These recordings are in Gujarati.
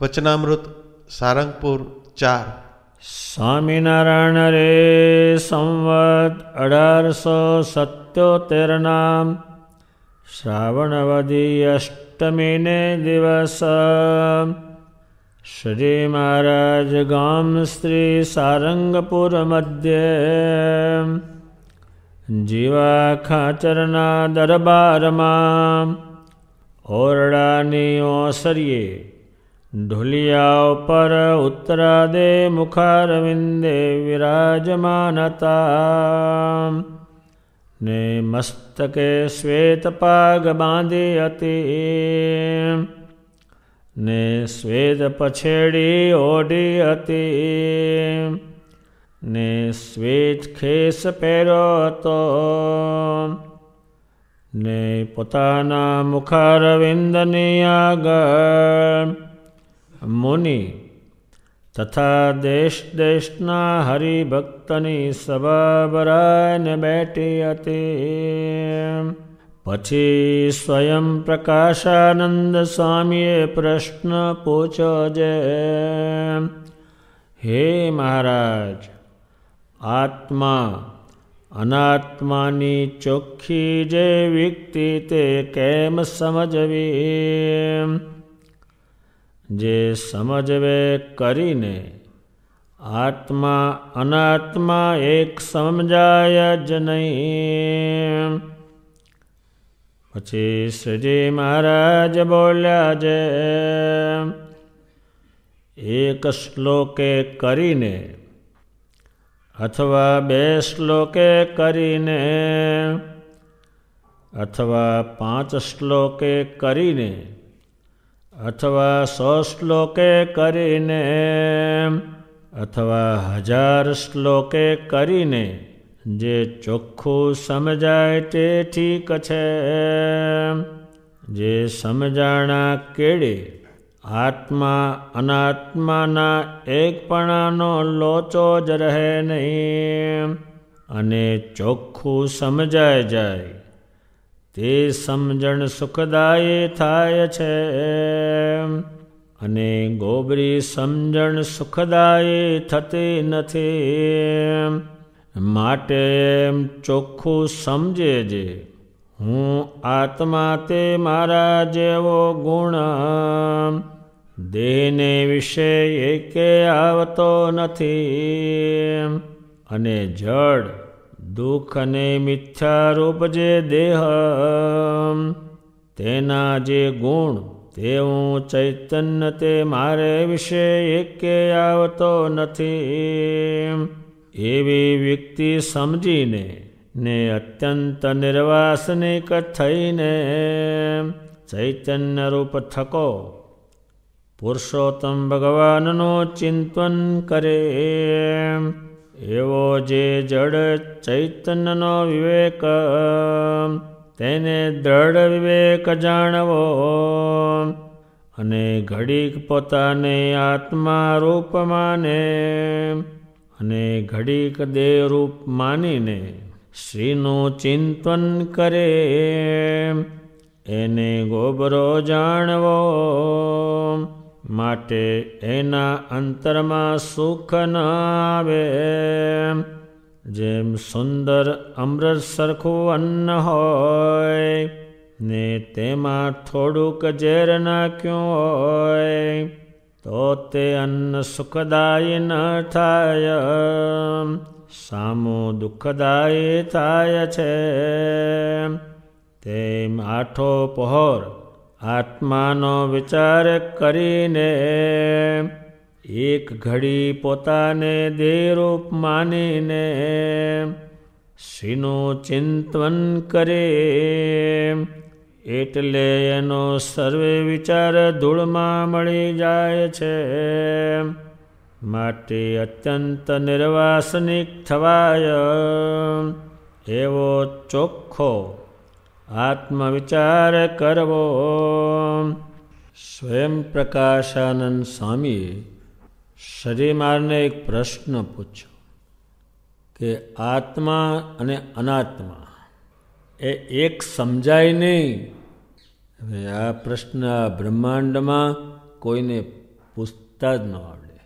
વચનામૃત સારંગપુર 4 સ્વામિનારાયણ રે સંવત 1877 શ્રાવણવદી અષ્ટમીને દિવસ શ્રી મહારાજ ગામ શ્રી સારંગપુર મધ્યે જીવા ખાચરના દરબારમાં ઓરડાની ઓસરીએ ઢોલિયા ઉપર ઉત્તરાદે મુખારવિંદે વિરાજમાન હતા ને મસ્તકે શ્વેત પાગ બાંધી હતી ને શ્વેત પછેડી ઓઢી હતી ને શ્વેત ખેસ પહેર્યો હતો ને પોતાના મુખારવિંદની આગળ મુનિ તથા દેશ દેશના હરિભક્તની સભા ભરાઈને બેઠી હતી. પછી સ્વયં પ્રકાશાનંદ સ્વામીએ પ્રશ્ન પૂછ્યો છે, હે મહારાજ, આત્મા અનાત્માની ચોખ્ખી જે વ્યક્તિ તે કેમ સમજવી? જે સમજવે કરીને આત્મા અનાત્મા એક સમજાય જ નહીં. પછી શ્રીજી મહારાજ બોલ્યા છે, એક શ્લોકે કરીને અથવા 2 શ્લોકે કરીને અથવા 5 શ્લોકે કરીને અથવા 100 શ્લોકે કરીને અથવા 1000 શ્લોકે કરીને જે ચોખ્ખું સમજાય તે ઠીક છે. જે સમજાણા કેળે આત્મા અનાત્માના એકપણાનો લોચો જ રહે નહીં અને ચોખ્ખું સમજાય જાય તે સમજણ સુખદાયી થાય છે અને ગોબરી સમજણ સુખદાયી થતી નથી. માટે એમ ચોખ્ખું સમજે જે હું આત્મા તે મારા જેવો ગુણ દેહને વિશે એકે આવતો નથી અને જડ દુઃખ અને મિથ્યારૂપ જે દેહ તેના જે ગુણ તે હું ચૈતન્ય તે મારે વિશે એકે આવતો નથી. એવી વ્યક્તિ સમજીને ને અત્યંત નિર્વાસનિક થઈને ચૈતન્યરૂપ થકો પુરુષોત્તમ ભગવાનનું ચિંતન કરે. એવો જે જડ ચૈતન્યનો વિવેક તેને દ્રઢ વિવેક જાણવો અને ઘડીક પોતાને આત્મા રૂપ માને અને ઘડીક દેહરૂપ માનીને શ્રીનું ચિંતન કરે એને ગોબરો જાણવો. માટે એના અંતરમાં સુખ ન આવે. જેમ સુંદર અમૃત સરખું અન્ન હોય ને તેમાં થોડુંક ઝેર નાખ્યું હોય તો તે અન્ન સુખદાયી ન થાય, સામું દુઃખદાયી થાય છે. તેમ આઠો પહોર આત્માનો વિચાર કરીને એક ઘડી પોતાને દેહરૂપ માનીને શ્રીનું ચિંતન કરે એટલે એનો સર્વે વિચાર ધૂળમાં મળી જાય છે. માટે અત્યંત નિર્વાસનિક થવાય એવો ચોખ્ખો આત્મવિચાર કરવો. સ્વયં પ્રકાશાનંદ સ્વામીએ શ્રી મહારાજને એક પ્રશ્ન પૂછ્યો કે આત્મા અને અનાત્મા એ એક સમજાય નહીં. હવે આ પ્રશ્ન બ્રહ્માંડમાં કોઈને પૂછતા જ ન આવડે.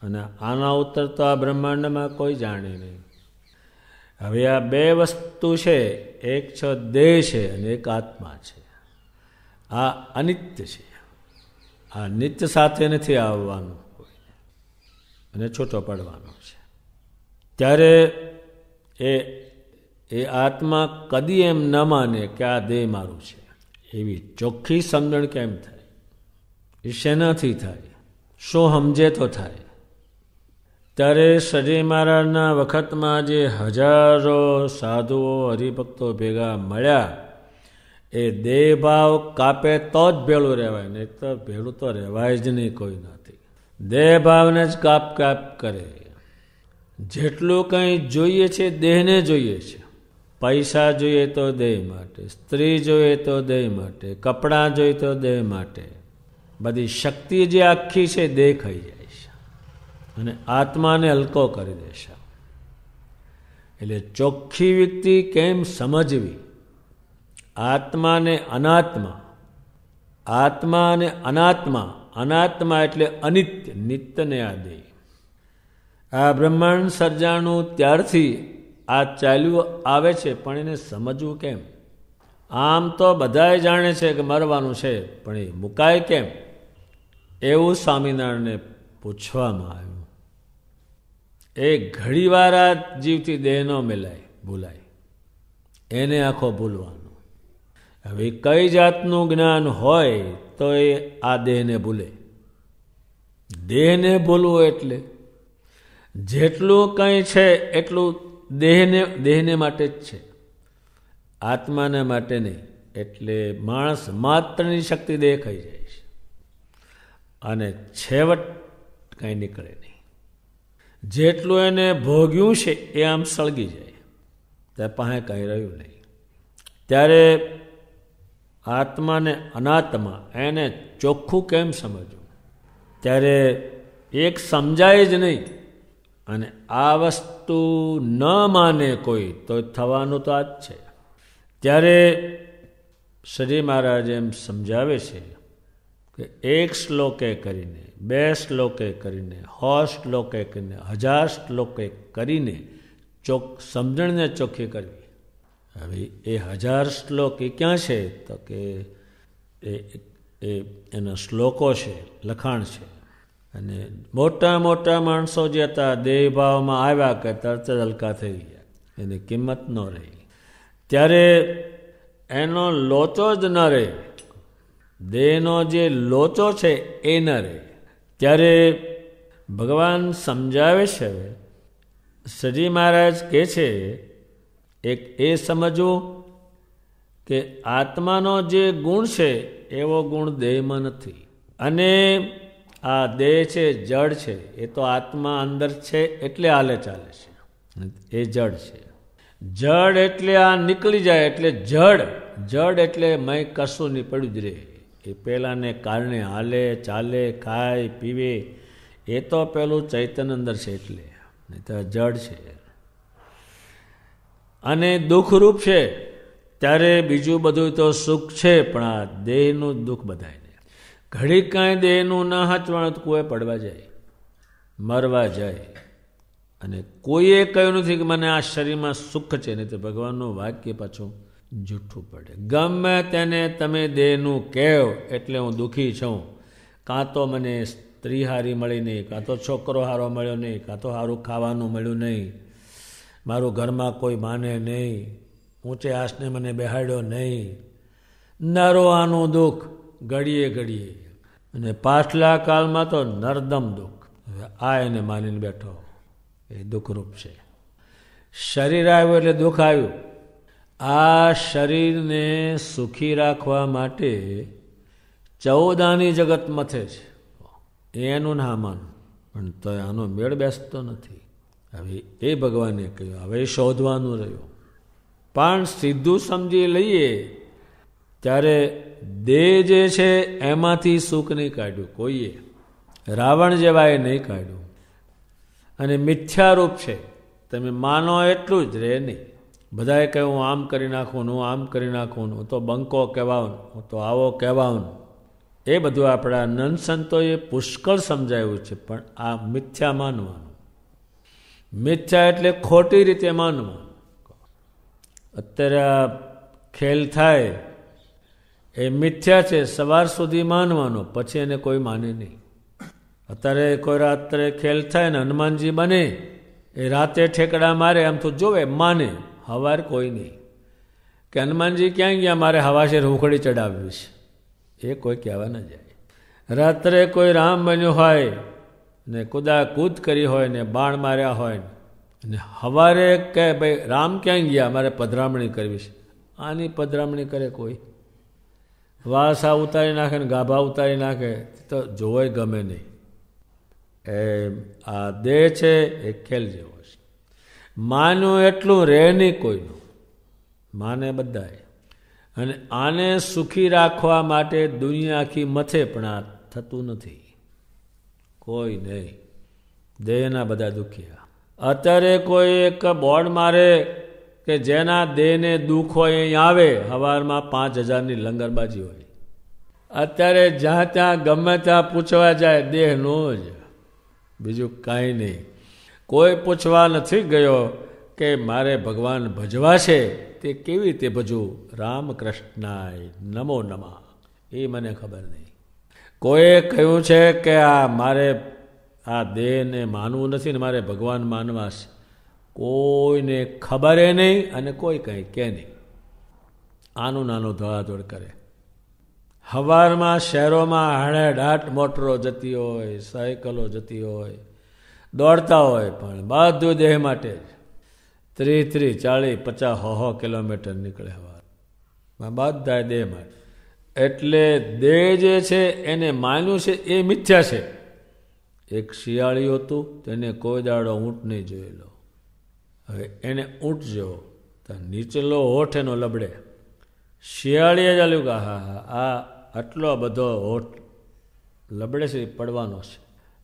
અને આના ઉત્તર તો આ બ્રહ્માંડમાં કોઈ જાણે નહીં. હવે આ બે વસ્તુ છે, એક છે દેહ છે અને એક આત્મા છે. આ અનિત્ય છે. આ નિત્ય સાથે નથી આવવાનું કોઈને, અને છૂટો પડવાનો છે. ત્યારે એ આત્મા કદી એમ ન માને કે આ દેહ મારું છે. એવી ચોખ્ખી સમજણ કેમ થાય? એ શેનાથી થાય? શું સમજે તો થાય? ત્યારે સજી મહારાજના વખતમાં જે હજારો સાધુઓ હરિભક્તો ભેગા મળ્યા, એ દેહભાવ કાપે તો જ ભેળું રહેવાય, નહીં તો ભેળું તો રહેવાય જ નહીં કોઈ નથી. દેહભાવને જ કાપ કરે. જેટલું કંઈ જોઈએ છે દેહને જોઈએ છે. પૈસા જોઈએ તો દેહ માટે, સ્ત્રી જોઈએ તો દેહ માટે, કપડાં જોઈએ તો દેહ માટે. બધી શક્તિ જે આખી છે દેહ ખાઈ જાય છે અને આત્માને હલકો કરી દેશે. એટલે ચોખ્ખી વ્યક્તિ કેમ સમજવી? આત્માને અનાત્મા, આત્મા અને અનાત્મા. અનાત્મા એટલે અનિત્ય, નિત્યને આ દેહ. આ બ્રહ્માંડ સર્જાણું ત્યારથી આ ચાલ્યું આવે છે, પણ એને સમજવું કેમ? આમ તો બધાએ જાણે છે કે મરવાનું છે, પણ એ મુકાય કેમ? એવું સ્વામિનારાયણને પૂછવામાં આવ્યું. એ ઘડીવાર આ જીવથી દેહ ન મિલાય, ભૂલાય, એને આખો ભૂલવાનો. હવે કઈ જાતનું જ્ઞાન હોય તો એ આ દેહને ભૂલે? દેહને ભૂલવું એટલે જેટલું કંઈ છે એટલું દેહને માટે જ છે, આત્માને માટે નહીં. એટલે માણસ માત્રની શક્તિ દેખાઈ જાય છે અને છેવટ કંઈ નીકળે નહીં. જેટલું એને ભોગ્યું છે એ આમ સળગી જાય, ત્યાં પાસે કંઈ રહ્યું નહીં. ત્યારે આત્માને અનાત્મા એને ચોખ્ખું કેમ સમજવું? ત્યારે એક સમજાય જ નહીં. અને આ વસ્તુ ન માને કોઈ તો થવાનું તો આ જ છે. ત્યારે શ્રી મહારાજ એમ સમજાવે છે કે એક શ્લોકે કરીને, બે શ્લોકે કરીને, 100 શ્લોકે કરીને, 1000 શ્લોકે કરીને સમજણને ચોખ્ખી કરવી. હવે એ 1000 શ્લોક એ ક્યાં છે? તો કે એના શ્લોકો છે, લખાણ છે. અને મોટા મોટા માણસો જે હતા દેહભાવમાં આવ્યા કે તરત જ હલકા થઈ ગયા, એની કિંમત ન રહી. ત્યારે એનો લોચો જ ન રહે, દેહનો જે લોચો છે એ ન રહે. ત્યારે ભગવાન સમજાવે છે, શ્રી મહારાજ કહે છે, એક એ સમજવું કે આત્માનો જે ગુણ છે એવો ગુણ દેહમાં નથી. અને આ દેહ છે જડ છે, એ તો આત્મા અંદર છે એટલે હાલે ચાલે છે, એ જડ છે. જડ એટલે આ નીકળી જાય એટલે જડ એટલે મેં કશું નહીં, પડ્યું જ રહે. એ પહેલાંને કારણે હાલે ચાલે ખાય પીવે, એ તો પેલું ચૈતન્ય અંદર છે એટલે, નહીં તો જડ છે. અને દુઃખરૂપ છે. ત્યારે બીજું બધું તો સુખ છે, પણ આ દેહનું દુઃખ બધાય. ઘડી કાંઈ દેહનું ના હાચવાનું તો કોઈ પડવા જાય, મરવા જાય. અને કોઈએ કહ્યું નથી કે મને આ શરીરમાં સુખ છે, નહીં તો ભગવાનનું વાક્ય પાછું જૂઠું પડે. ગમે તેને તમે દેહનું કહેવ એટલે હું દુઃખી છું. કાં તો મને સ્ત્રી હારી મળી નહીં, કાં તો છોકરો હારો મળ્યો નહીં, કાં તો સારું ખાવાનું મળ્યું નહીં, મારું ઘરમાં કોઈ માને નહીં, ઊંચે આસને મને બેહાડ્યો નહીં. નરવાનું દુઃખ ઘડીએ ઘડીએ, અને પાછલા કાળમાં તો નરદમ દુઃખ. હવે આ એને માનીને બેઠો, એ દુઃખરૂપ છે. શરીર આવ્યું એટલે દુઃખ આવ્યું. આ શરીરને સુખી રાખવા માટે 14 આની જગત મથે છે, એનું ના માન, પણ તો આનો મેળ બેસતો નથી. હવે એ ભગવાને કહ્યું, હવે શોધવાનું રહ્યું. પણ સીધું સમજી લઈએ ત્યારે દેહ જે છે એમાંથી સુખ નહીં કાઢ્યું કોઈએ, રાવણ જેવાએ નહીં કાઢ્યું. અને મિથ્યારૂપ છે, તમે માનો એટલું જ રહે નહીં. બધાએ કહે હું આમ કરી નાખું, હું આમ કરી નાખું, હું તો બંકો કહેવાઉં, હું તો આવો કહેવાઉં. એ બધું આપણા નંદ સંતોએ પુષ્કળ સમજાવ્યું છે. પણ આ મિથ્યા માનવાનું, મિથ્યા એટલે ખોટી રીતે માનવાનું. અત્યારે આ ખેલ થાય એ મિથ્યા છે, સવાર સુધી માનવાનો, પછી એને કોઈ માને નહીં. અત્યારે કોઈ રાત્રે ખેલ થાય ને હનુમાનજી બને, એ રાતે ઠેકડા મારે, આમ તો જોવે માને, હવાર કોઈ નહીં. કે હનુમાનજી ક્યાં ગયા, મારે હવાશે રૂખડી ચડાવવી છે, એ કોઈ કહેવા ન જાય. રાત્રે કોઈ રામ બન્યો હોય ને કૂદાકૂદ કરી હોય ને બાણ માર્યા હોય ને હવારે કે ભાઈ રામ ક્યાં ગયા, મારે પધરામણી કરવી છે, આની પધરામણી કરે કોઈ? વાસા ઉતારી નાખે ને ગાભા ઉતારી નાખે તો જોવાય ગમે નહીં. એ આ દેહ છે એ ખેલ જેવો છે. માનું એટલું રહે નહીં કોઈનું, માને બધાએ. અને આને સુખી રાખવા માટે દુનિયા આખી મથે, પણ આ થતું નથી. કોઈ નહીં, દેહના બધા દુખિયા. અત્યારે કોઈ એક બોર્ડ મારે કે જેના દેહને દુઃખ હોય અહીં આવે, સવારમાં 5000ની લંગરબાજી હોય. અત્યારે જ્યાં ત્યાં ગમે ત્યાં પૂછવા જાય દેહનો જ, બીજું કાંઈ નહીં. કોઈ પૂછવા નથી ગયો કે મારે ભગવાન ભજવા છે, તે કેવી રીતે ભજવું? રામ કૃષ્ણાય નમો નમઃ, એ મને ખબર નહીં. કોઈએ કહ્યું છે કે આ મારે આ દેહને માનવું નથી ને મારે ભગવાન માનવા છે, કોઈને ખબર નહીં અને કોઈ કંઈ કે નહીં. આનું નાનું ધોળાધોળ કરે. સવારમાં શહેરોમાં હાડેડાટ મોટરો જતી હોય, સાયકલો જતી હોય, દોડતા હોય, પણ બધું દેહ માટે જ. 30, 40, 50, 100 કિલોમીટર નીકળે સવારમાં, બધા દેહ માટે. એટલે દેહ જે છે એને માન્યું છે એ મિથ્યા છે. એક શિયાળી હતું, તેને કોઈ દાડો ઊંટ નહીં જોયેલો. હવે એને ઊંટ જેવો તો નીચલો હોઠ એનો લબડે. શિયાળીએ ચાલ્યું કે હા હા આ આટલો બધો હોઠ લબડે છે, પડવાનો છે.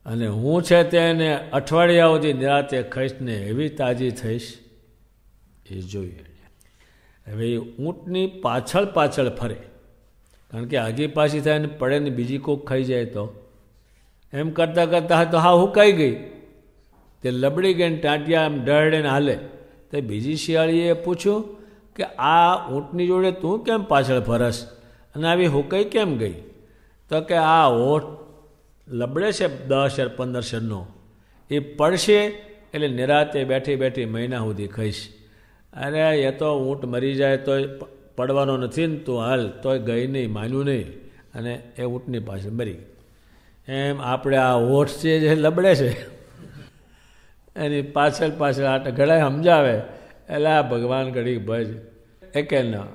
અને હું છે તેને અઠવાડિયા સુધી નિરાતે ખાઈશને એવી તાજી થઈશ, એ જોઈએ. હવે એ ઊંટની પાછળ પાછળ ફરે, કારણ કે આગી પાછી થાય ને પડે ને બીજી કોક ખાઈ જાય તો એમ કરતાં કરતાં તો હા હુકાઈ ગઈ, તે લબડી ગઈને ટાંટિયા એમ ડરડે હાલે. તો બીજી શિયાળીએ પૂછ્યું કે આ ઊંટની જોડે તું કેમ પાછળ ફરસ અને આવી હુકાઈ કેમ ગઈ? તો કે આ હોઠ લબડે છે 10 15 એ પડશે એટલે નિરાતે બેઠી બેઠી મહિના સુધી ખાઈશ. અરે એ તો ઊંટ મરી જાય તોય પડવાનો નથી ને, તું હાલ તોય ગઈ નહીં, માન્યું નહીં, અને એ ઊંટની પાસે મરી ગઈ. એમ આપણે આ હોઠ છે જે લબડે છે એની પાછળ પાછળ આ ઘણા સમજાવે, એટલે આ ભગવાન ઘડી ભજ એ કે ના.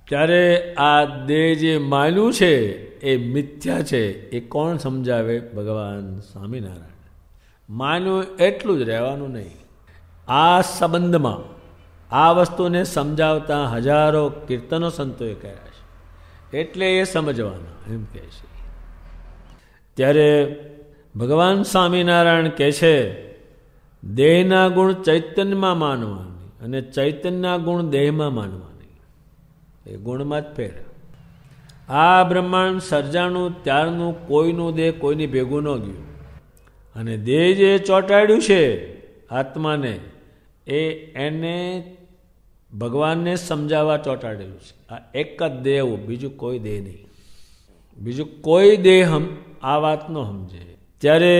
ત્યારે આ દેહ જે માન્યું છે એ મિથ્યા છે, એ કોણ સમજાવે? ભગવાન સ્વામિનારાયણ. માન્યું એટલું જ રહેવાનું નહીં. આ સંબંધમાં આ વસ્તુને સમજાવતા હજારો કીર્તનો સંતોએ કર્યા છે, એટલે એ સમજવાના એમ કહે છે. ત્યારે ભગવાન સ્વામિનારાયણ કહે છે દેહના ગુણ ચૈતન્યમાં માનવાની અને ચૈતન્યના ગુણ દેહમાં માનવાની, એ ગુણમાં જ ફેર. આ બ્રહ્માંડ સર્જાનું ત્યારનું કોઈનું દેહ કોઈની ભેગું ન ગયું, અને દેહ જે ચોંટાડ્યું છે આત્માને એને ભગવાનને સમજાવવા ચોંટાડેલું છે. આ એક જ દેહ, બીજું કોઈ દેહ નહીં. બીજું કોઈ દેહ આ વાત ન સમજે ત્યારે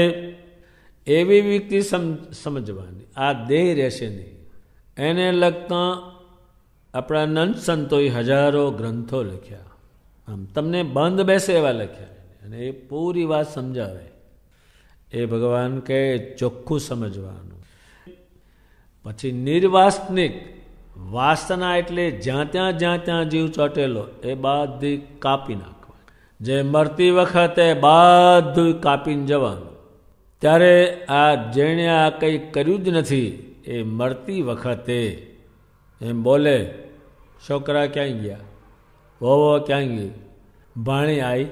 એવી વ્યક્તિ સમજવાની આ દેહ રહેશે નહીં. એને લગતા આપણા નંદ સંતોએ હજારો ગ્રંથો લખ્યા, આમ તમને બંધ બેસે એવા લખ્યા, અને એ પૂરી વાત સમજાવે. એ ભગવાન કહે ચોખ્ખું સમજવાનું. પછી નિર્વાસનિક વાસના એટલે જ્યાં ત્યાં જીવ ચોટેલો એ બધી કાપી નાખવા. જે મરતી વખતે બધું કાપીને જવાનું. ત્યારે આ જેણે આ કંઈ કર્યું જ નથી એ મરતી વખતે એમ બોલે છોકરા ક્યાંય ગયા, વહુ ક્યાંય ગઈ, ભાણી આવી,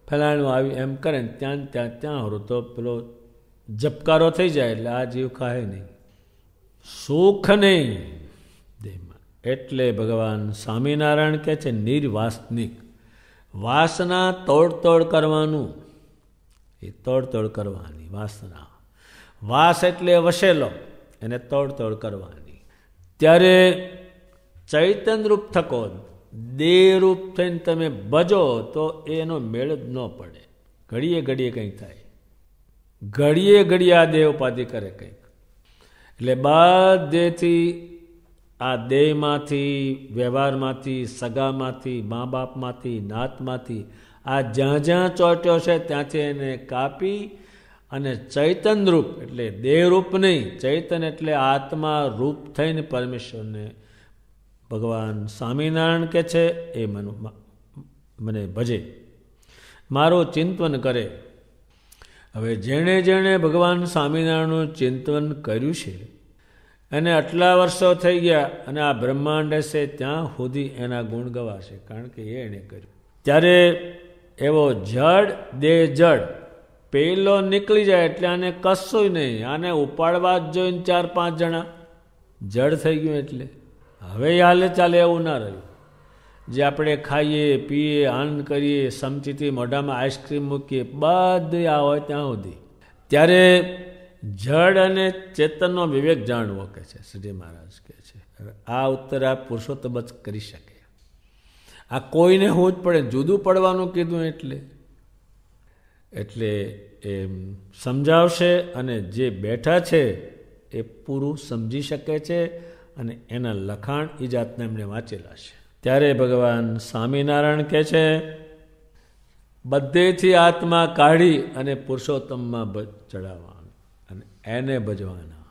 ફલાણું આવી, એમ કરે ને ત્યાં હરું તો પેલો જપકારો થઈ જાય એટલે આ જીવ ખાય નહીં, સુખ નહીં દેહમાં. એટલે ભગવાન સ્વામિનારાયણ કહે છે નિર્વાસનિક. વાસના તોડ કરવાનું, એ તોડ કરવાની વાસના. વાસ એટલે વસેલો, એને તોડ કરવાની. ત્યારે ચૈતન રૂપ થકો દેહરૂપ થઈને તમે ભજો તો એનો મેળ જ ન પડે. ઘડીએ કંઈક થાય, ઘડીએ આ દેહ ઉપાધિ કરે કંઈક. એટલે બધેથી આ દેહમાંથી, વ્યવહારમાંથી, સગામાંથી, મા બાપમાંથી, નાતમાંથી આ જ્યાં ચોટ્યો છે ત્યાંથી એને કાપી અને ચૈતન રૂપ એટલે દેહરૂપ નહીં, ચૈતન એટલે આત્મા રૂપ થઈને પરમેશ્વરને ભગવાન સ્વામિનારાયણ કે છે એ મને ભજે, મારું ચિંતન કરે. હવે જેણે ભગવાન સ્વામિનારાયણનું ચિંતન કર્યું છે અને આટલા વર્ષો થઈ ગયા અને આ બ્રહ્માંડ હશે ત્યાં સુધી એના ગુણ ગવાશે, કારણ કે એણે કર્યું. ત્યારે એવો જડ દેહ જડ પેલો નીકળી જાય એટલે આને કશું નહીં, આને ઉપાડવા જ જોઈને 4-5 જણા, જડ થઈ ગયું. એટલે હવે હાલે ચાલે એવું ના રહ્યું. જે આપણે ખાઈએ પીએ આનંદ કરીએ, સમચીથી મોઢામાં આઈસ્ક્રીમ મૂકીએ, બધું આ હોય ત્યાં સુધી. ત્યારે જડ અને ચેતનનો વિવેક જાણવો કે છે શ્રીજી મહારાજ કે છે. આ ઉત્તર આ પુરુષોત્તમ જ કરી શકે. આ કોઈને હું જ પડે, જુદું પડવાનું કીધું એટલે એમ સમજાવશે અને જે બેઠા છે એ પૂરું સમજી શકે છે અને એના લખાણ એ જાતના એમણે વાંચેલા છે. ત્યારે ભગવાન સ્વામિનારાયણ કહે છે બધેથી આત્મા કાઢી અને પુરુષોત્તમમાં ચડાવવાનું અને એને ભજવાના.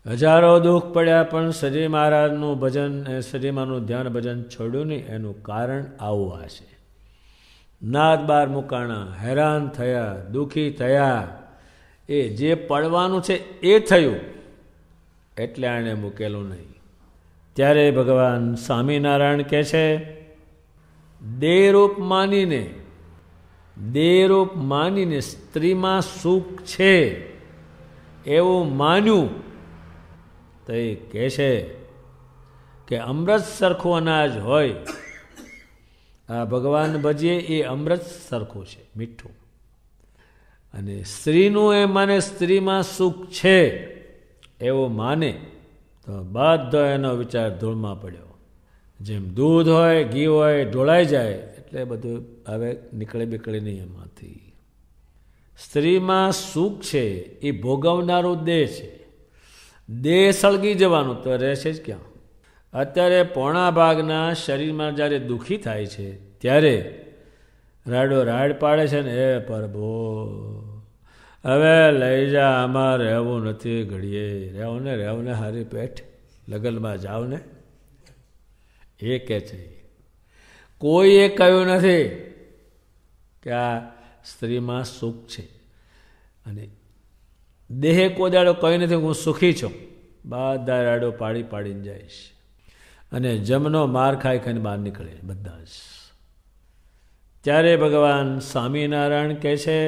હજારો દુઃખ પડ્યા પણ શ્રીજી મહારાજનું ભજન, શ્રીજીમાનું ધ્યાન ભજન છોડ્યું નહીં. એનું કારણ આવું આ છે. નાદ બાર મુકાણા, હેરાન થયા, દુઃખી થયા, એ જે પડવાનું છે એ થયું એટલે આણે મૂકેલું નહીં. ત્યારે ભગવાન સ્વામિનારાયણ કહે છે દેહરૂપ માનીને સ્ત્રીમાં સુખ છે એવું માન્યું તો એ કહે છે કે અમૃત સરખું અનાજ હોય, આ ભગવાન ભજીએ એ અમૃત સરખું છે, મીઠું. અને સ્ત્રીનું એ માને સ્ત્રીમાં સુખ છે એવું માને તો બધો એનો વિચાર ધૂળમાં પડ્યો. જેમ દૂધ હોય, ઘી હોય, ઢોળાઈ જાય એટલે બધું હવે નીકળે નહીં એમાંથી. સ્ત્રીમાં સુખ છે એ ભોગવનારું દેહ છે. દેહ સળગી જવાનું તો રહેશે જ ક્યાં. અત્યારે પોણા ભાગના શરીરમાં જ્યારે દુઃખી થાય છે ત્યારે રાડો રાડ પાડે છે ને, એ પ્રભુ હવે લઈ જા, આમાં રહેવું નથી, ઘડીએ રહેવું ને હારી પેટ લગનમાં જાવ ને, એ કહે છે. કોઈએ કહ્યું નથી કે આ સ્ત્રીમાં સુખ છે. અને દેહે કોઈ દાડો કહ્યું નથી હું સુખી છું. બધા રાડો પાડીને જઈશ અને જમનો માર ખાઈને બહાર નીકળે બધા જ. ત્યારે ભગવાન સ્વામિનારાયણ કહે છે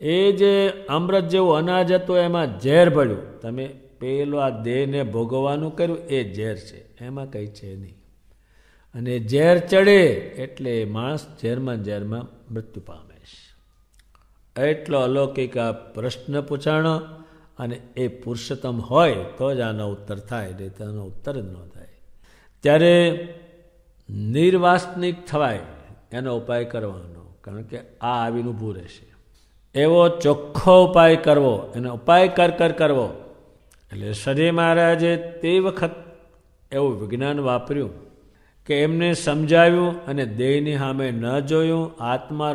એ જે અમૃત જેવું અનાજ હતું એમાં ઝેર ભળ્યું. તમે પેલો આ દેહને ભોગવવાનું કર્યું એ ઝેર છે, એમાં કંઈ છે નહીં. અને ઝેર ચડે એટલે માણસ ઝેરમાં મૃત્યુ પામે છે. એટલો અલૌકિક આ પ્રશ્ન પૂછાણો અને એ પુરુષોત્તમ હોય તો જ આનો ઉત્તર થાય, નહીં તો આનો ઉત્તર જ ન થાય. ત્યારે નિર્વાસનિક થવાય એનો ઉપાય કરવાનો, કારણ કે આ આવીને ઊભું રહેશે. એવો ચોખ્ખો ઉપાય કરવો, એનો ઉપાય કરવો. એટલે શ્રીજી મહારાજે તે વખત એવું વિજ્ઞાન વાપર્યું કે એમને સમજાવ્યું અને દેહની સામે ન જોયું, આત્મા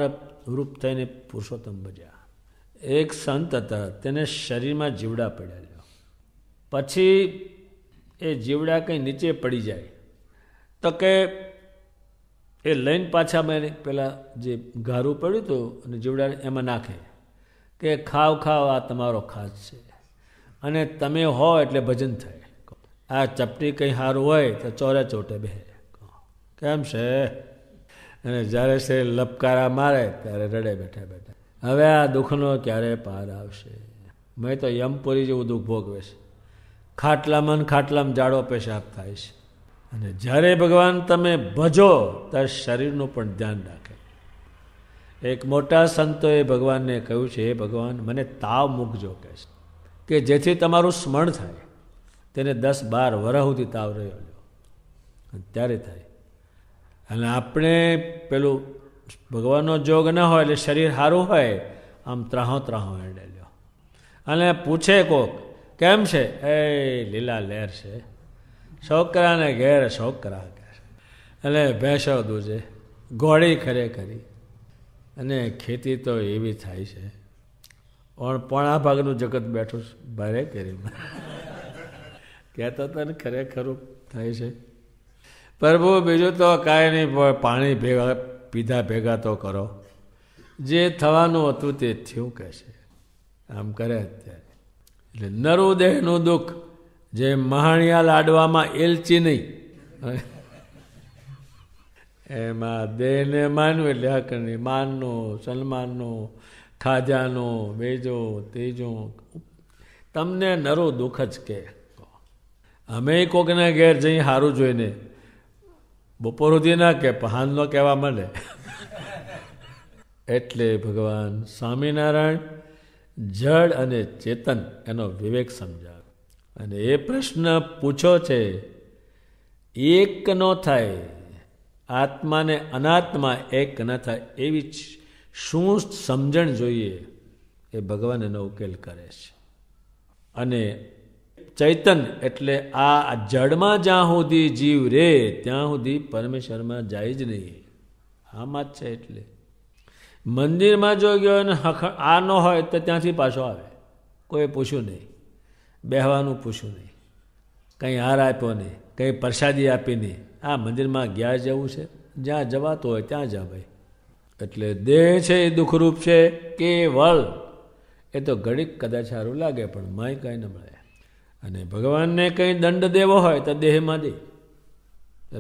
રૂપ થઈને પુરુષોત્તમ ભજ્યા. એક સંત હતા, તેને શરીરમાં જીવડા પડ્યા. પછી એ જીવડા કંઈ નીચે પડી જાય તો કે એ લઈને પાછા મેં પેલા જે ઘારું પડ્યું હતું અને જીવડા એમાં નાખે કે ખાવ આ તમારો ખાસ છે અને તમે હો એટલે ભજન થાય. આ ચપટી કંઈ સારું હોય તો ચોરે ચોટે બે કેમ છે, અને જ્યારે છે લપકારા મારે ત્યારે રડે બેઠા. હવે આ દુઃખનો ક્યારે પાર આવશે. મેં તો યમપુરી જેવું દુઃખ ભોગવે છે. ખાટલામાં જાડો પેશાબ થાય છે અને જ્યારે ભગવાન તમે ભજો ત્યારે શરીરનું પણ ધ્યાન રાખે. એક મોટા સંતોએ ભગવાનને કહ્યું છે, હે ભગવાન મને તાવ મૂકજો કે જેથી તમારું સ્મરણ થાય. તેને 10-12 વર્ષ સુધી તાવ રહ્યો ત્યારે થાય. અને આપણે પેલું ભગવાનનો જોગ ન હોય એટલે શરીર સારું હોય આમ ત્રાહો હેડે લ્યો અને પૂછે કોક કેમ છે, એ લીલા લહેર છે, છોકરાને ઘેર છોકરા એટલે ભેંસો દૂજે ઘોડી ખરે ખરી. અને ખેતી તો એવી થાય છે, પોણા ભાગનું જગત બેઠું ભારે કરી કહેતો તને ખરેખરું થાય છે. પ્રભુ બીજું તો કાંઈ નહીં, પાણી પીધા ભેગા તો કરો, જે થવાનું હતું તે થયું કહેશે. આમ કરે અત્યારે એટલે નરું દેહનું દુઃખ, જે મહાણિયા લાડવામાં એલચી નહીં એમાં દેહને માનવું એટલે હક નહીં, માનનું સન્માનનું ખાજાનું બેજો તેજો તમને નરું દુઃખ જ કે. અમે કોકના ઘેર જઈ સારું જોઈને બપોર સુધી ના કે હાલનો કહેવા મળે. એટલે ભગવાન સ્વામિનારાયણ જડ અને ચેતન એનો વિવેક સમજાવે. અને એ પ્રશ્ન પૂછો છે, એક ન થાય આત્માને અનાત્મા એક ન થાય એવી શું સમજણ જોઈએ, એ ભગવાન એનો ઉકેલ કરે છે. અને ચૈતન એટલે આ જડમાં જ્યાં સુધી જીવ રે ત્યાં સુધી પરમેશ્વરમાં જાય જ નહીં. આમાં જ છે. એટલે મંદિરમાં જો ગયો અને આ ન હોય તો ત્યાંથી પાછો આવે, કોઈ પૂછ્યું નહીં, બેહવાનું પૂછ્યું નહીં, કંઈ હાર આપ્યો નહીં, કંઈ પ્રસાદી આપી નહીં. આ મંદિરમાં ગયા જવું છે, જ્યાં જવાતું હોય ત્યાં જા ભાઈ. એટલે દેહ છે એ દુઃખરૂપ છે કેવળ, એ તો ઘડીક કદાચ સારું લાગે પણ માય કંઈ ન મળે. અને ભગવાનને કંઈ દંડ દેવો હોય તો દેહમાં દે,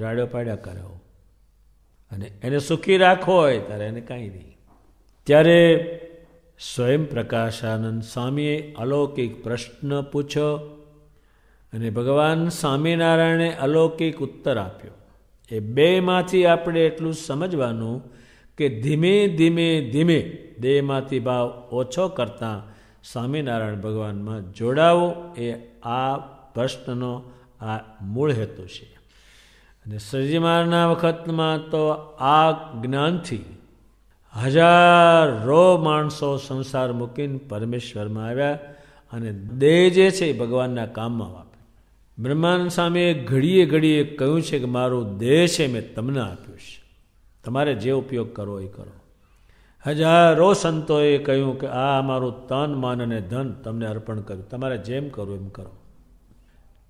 રાડો પાડ્યા કરાવો. અને એને સુખી રાખવો હોય ત્યારે એને કાંઈ નહીં. ત્યારે સ્વયં પ્રકાશાનંદ સ્વામીએ અલૌકિક પ્રશ્ન પૂછ્યો અને ભગવાન સ્વામિનારાયણે અલૌકિક ઉત્તર આપ્યો. એ બેમાંથી આપણે એટલું સમજવાનું કે ધીમે ધીમે ધીમે દેહમાંથી ભાવ ઓછો કરતાં સ્વામિનારાયણ ભગવાનમાં જોડાવો, એ આ પ્રશ્નનો આ મૂળ હેતુ છે. અને શ્રીજી મહારાજના વખતમાં તો આ જ્ઞાનથી હજારો માણસો સંસાર મૂકીને પરમેશ્વરમાં આવ્યા અને દેહ જે છે એ ભગવાનના કામમાં વાપરે. બ્રહ્માનંદ સ્વામીએ ઘડીએ ઘડીએ કહ્યું છે કે મારું દેહ છે મેં તમને આપ્યું છે, તમારે જે ઉપયોગ કરવો એ કરો. હજારો સંતોએ કહ્યું કે આ મારું તન મન અને ધન તમને અર્પણ કર્યું, તમારે જેમ કરવું એમ કરો.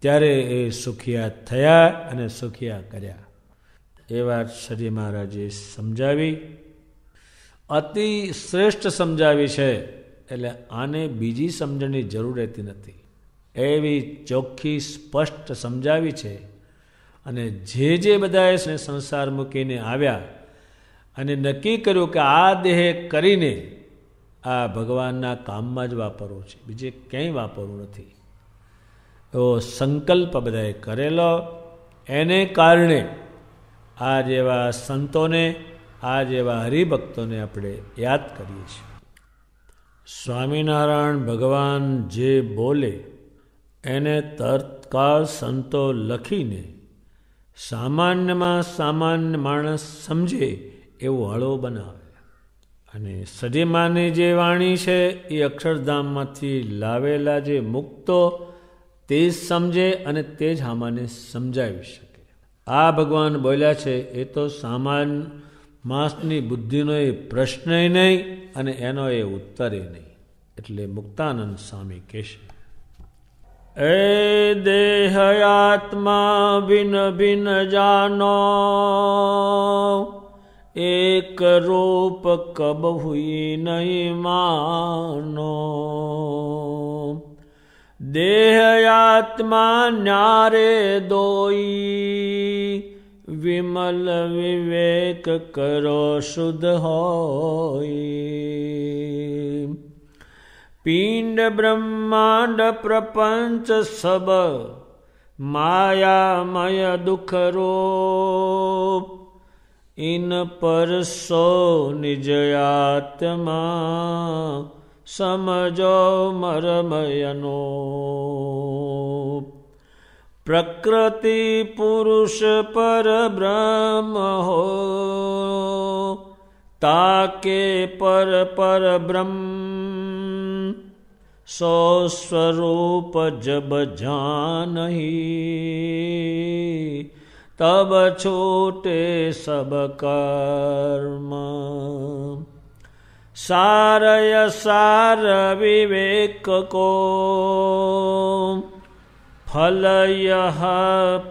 ત્યારે એ સુખિયા થયા અને સુખિયા કર્યા. એ વાત શ્રી મહારાજે સમજાવી, અતિ શ્રેષ્ઠ સમજાવી છે. એટલે આને બીજી સમજણની જરૂર રહેતી નથી, એવી ચોખ્ખી સ્પષ્ટ સમજાવી છે. અને જે બધાએ સંસાર મૂકીને આવ્યા અને નક્કી કર્યું કે આ દેહ કરીને આ ભગવાનના કામમાં જ વાપરવું છે, બીજે ક્યાંય વાપરવું નથી, એવો સંકલ્પ બધાએ કરેલો. એને કારણે આ જેવા સંતોને, આ જેવા હરિભક્તોને આપણે યાદ કરીએ છીએ. સ્વામિનારાયણ ભગવાન જે બોલે એને તત્કાળ સંતો લખીને સામાન્યમાં સામાન્ય માણસ સમજે એવું હળવો બનાવે. અને સદીમાની જે વાણી છે એ અક્ષરધામમાંથી લાવેલા જે મુક્તો તે જ સમજે અને તે જ આમાને સમજાવી શકે. આ ભગવાન બોલ્યા છે એ તો સામાન્ય માણસની બુદ્ધિનો એ પ્રશ્નય નહીં અને એનો એ ઉત્તરે નહીં. એટલે મુક્તાનંદ સ્વામી કહેશે, એ દેહ આત્મા ભિન્ન ભિન્ન જાનો, એક રૂપ કબ હુઈ નહીં માનો. દેહ આત્મા ન્યારે દોઈ, વિમલ વિવેક કરો શુદ્ધ હોય. પિંડ બ્રહ્માંડ પ્રપંચ સબ માયામય દુઃખરૂપ ઇન પરસો નિજયાત્મા સમજો મરમયનો પ્રકૃતિ પુરુષ પર બ્રહ્મ હો તાકે પર બ્રહ્મ સો સ્વરૂપ જબ જાનહી તબ છૂટે સબ કર્મ સારય સાર વિવેક કો ફલય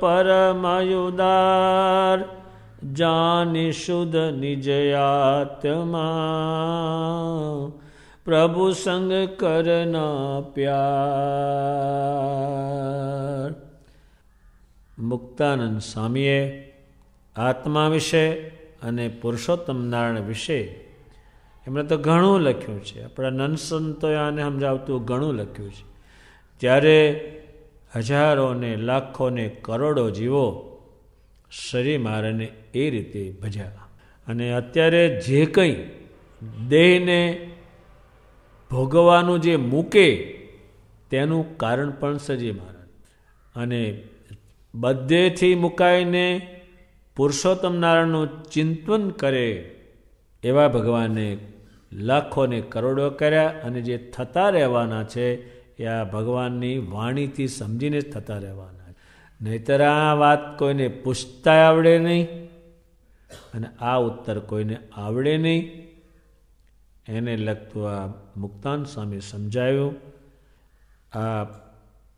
પરમયુદાર જાની શુદ્ધ નિજયાત્મા પ્રભુ સંગ કરના પ્યાર. મુક્તાનંદ સ્વામીએ આત્મા વિશે અને પુરુષોત્તમ નારાયણ વિશે એમણે તો ઘણું લખ્યું છે. આપણા નંદ સંતોએ આને સમજાવતું ઘણું લખ્યું છે. ત્યારે હજારો ને લાખો ને કરોડો જીવો શરીર મારાને એ રીતે ભજ્યા. અને અત્યારે જે કંઈ દેહને ભોગવવાનું જે મૂકે તેનું કારણ પણ સજી મહારાજ. અને બધેથી મુકાઈને પુરુષોત્તમ નારાયણનું ચિંતન કરે એવા ભગવાને લાખો ને કરોડો કર્યા. અને જે થતા રહેવાના છે એ આ ભગવાનની વાણીથી સમજીને જ થતા રહેવાના. નહીતર આ વાત કોઈને પૂછતા આવડે નહીં અને આ ઉત્તર કોઈને આવડે નહીં. એને લગતું આ મુક્તાન સ્વામી સમજાવ્યું. આ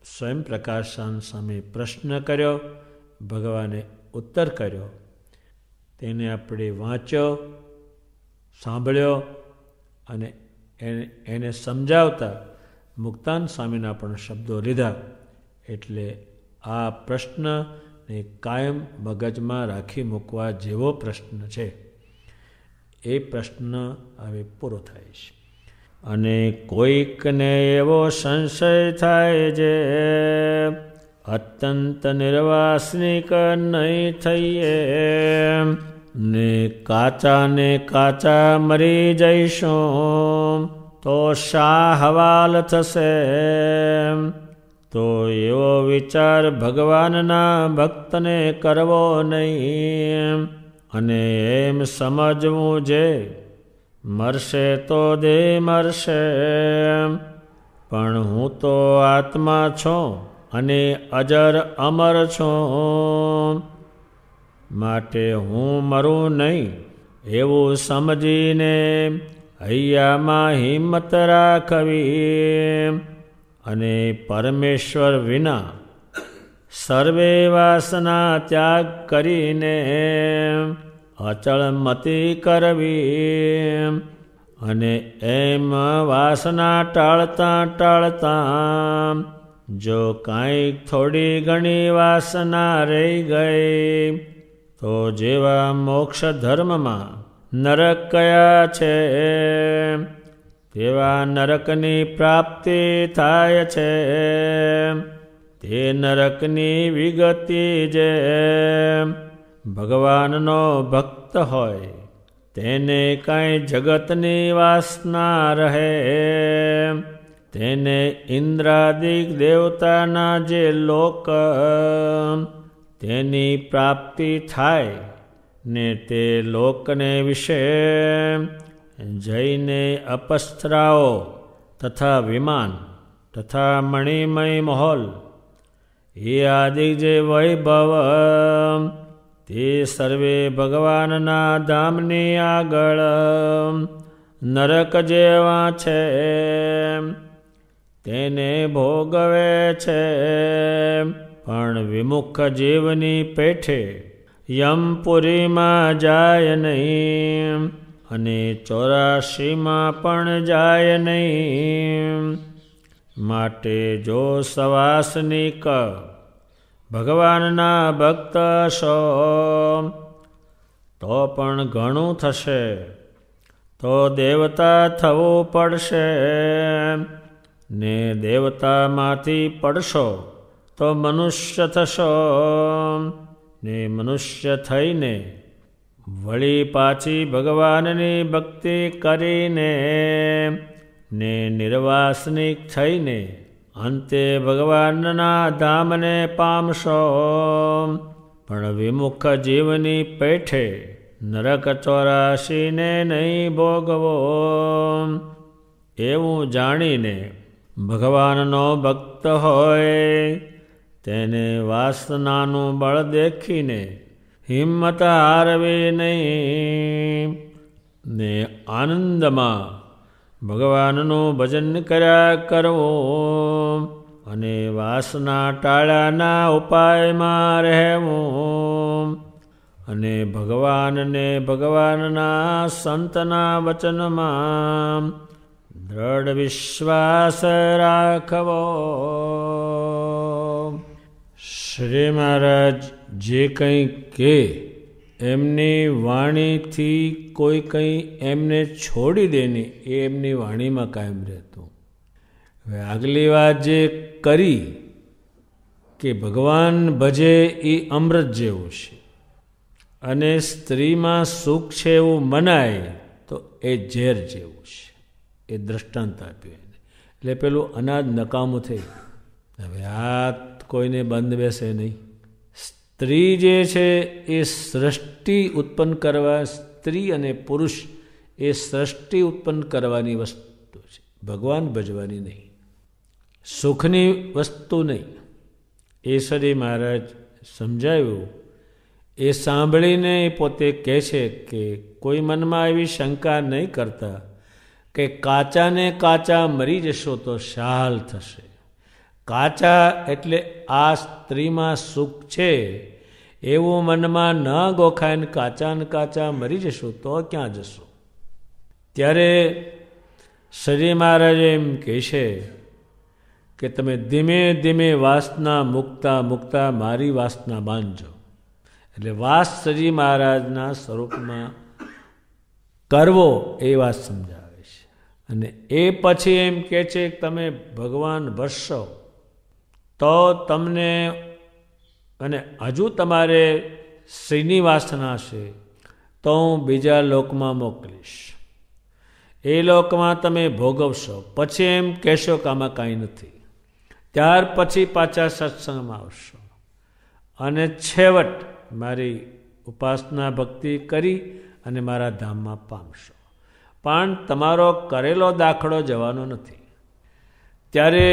સ્વયં પ્રકાશાન સ્વામી પ્રશ્ન કર્યો, ભગવાને ઉત્તર કર્યો. તેને આપણે વાંચ્યો, સાંભળ્યો અને એને સમજાવતા મુક્તાન સ્વામીના પણ શબ્દો લીધા. એટલે આ પ્રશ્નને કાયમ મગજમાં રાખી મૂકવા જેવો પ્રશ્ન છે. એ પ્રશ્ન હવે પૂરો થાય છે. અને કોઈકને એવો સંશય થાય જે અત્યંત નિર્વાસનિક નહીં થઈએ ને કાચા મરી જઈશું તો શા હવાલ થશે, તો એવો વિચાર ભગવાનના ભક્તને કરવો નહીં. અને એમ સમજવું જે મરશે તો દેહ મરશે, પણ હું તો આત્મા છું અને અજર અમર છું, માટે હું મરું નહીં એવું સમજીને હૈયામાં હિંમત રાખવી. અને પરમેશ્વર વિના સર્વે વાસના ત્યાગ કરીને અચળ મતિ કરવી. અને એમ વાસના ટાળતા જો કાંઈક થોડી ઘણી વાસના રહી ગઈ તો જેવા મોક્ષ ધર્મમાં નરક કયા છે તેવા નરકની પ્રાપ્તિ થાય છે. તે નરકની વિગતિ જે ભગવાનનો ભક્ત હોય તેને કાંઈ જગતની વાસના રહે. તેને ઇન્દ્રાદિક દેવતાના જે લોક તેની પ્રાપ્તિ થાય ને તે લોકને વિશે જઈને અપસ્ત્રાઓ તથા વિમાન તથા મણિમય મહોલ એ આદિ જે વૈભવ તે સર્વે ભગવાનના ધામની આગળ નરક જેવા છે તેને ભોગવે છે. પણ વિમુખ જીવની પેઠે યમપુરીમાં જાય નહીં અને 84માં પણ જાય નહીં. માટે જો સવાસનિક ભગવાનના ભક્ત છો તો પણ ઘણું થશે, તો દેવતા થવું પડશે ને દેવતામાંથી પડશો તો મનુષ્ય થશો ને મનુષ્ય થઈને વળી પાછી ભગવાનની ભક્તિ કરીને ને નિર્વાસનિક થઈને અંતે ભગવાનના ધામને પામશો. પણ વિમુખ જીવની પેઠે નરક 84ને નહીં ભોગવો. એવું જાણીને ભગવાનનો ભક્ત હોય તેને વાસનાનું બળ દેખીને હિંમત હારવી નહીં ને આનંદમાં ભગવાનનું ભજન કર્યા કરવું અને વાસના ટાળાના ઉપાયમાં રહેવું અને ભગવાનને ભગવાનના સંતના વચનમાં દ્રઢ વિશ્વાસ રાખવો. શ્રી મહારાજ જે કંઈ કે એમની વાણીથી કોઈ કંઈ એમને છોડી દે ને એ એમની વાણીમાં કાયમ રહેતું. હવે આગલી વાત જે કરી કે ભગવાન ભજે એ અમૃત જેવું છે અને સ્ત્રીમાં સુખ છે એવું મનાય તો એ ઝેર જેવું છે. એ દ્રષ્ટાંત આપ્યું એને. એટલે પેલું અનાજ નકામું થઈ. હવે આ કોઈને બંધ બેસે નહીં. સ્ત્રી જે છે એ સૃષ્ટિ ઉત્પન્ન કરવા, સ્ત્રી અને પુરુષ એ સૃષ્ટિ ઉત્પન્ન કરવાની વસ્તુ છે, ભગવાન ભજવાની નહીં, સુખની વસ્તુ નહીં. એ શ્રી મહારાજ સમજાવ્યું. એ સાંભળીને પોતે કહે છે કે કોઈ મનમાં એવી શંકા નહીં કરતા કે કાચાને કાચા મરી જશો તો શાલ થશે. કાચા એટલે આ સ્ત્રીમાં સુખ છે એવું મનમાં ન ગોખાય ને કાચા કાચા મરી જશો તો ક્યાં જશો. ત્યારે શ્રી મહારાજ એમ કહે છે કે તમે ધીમે ધીમે વાસના મૂકતા મૂકતા મારી વાસના બાંધજો. એટલે વાસ શ્રી મહારાજના સ્વરૂપમાં કરવો એ વાત સમજાવે છે. અને એ પછી એમ કહે છે કે તમે ભગવાન ભજશો તો તમને અને હજુ તમારે શ્રીની વાસના છે તો હું બીજા લોકમાં મોકલીશ. એ લોકમાં તમે ભોગવશો. પછી એમ કહેશો કે આમાં કાંઈ નથી. ત્યાર પછી પાછા સત્સંગમાં આવશો અને છેવટ મારી ઉપાસના ભક્તિ કરી અને મારા ધામમાં પામશો. પણ તમારો કરેલો દાખલો જવાનો નથી. ત્યારે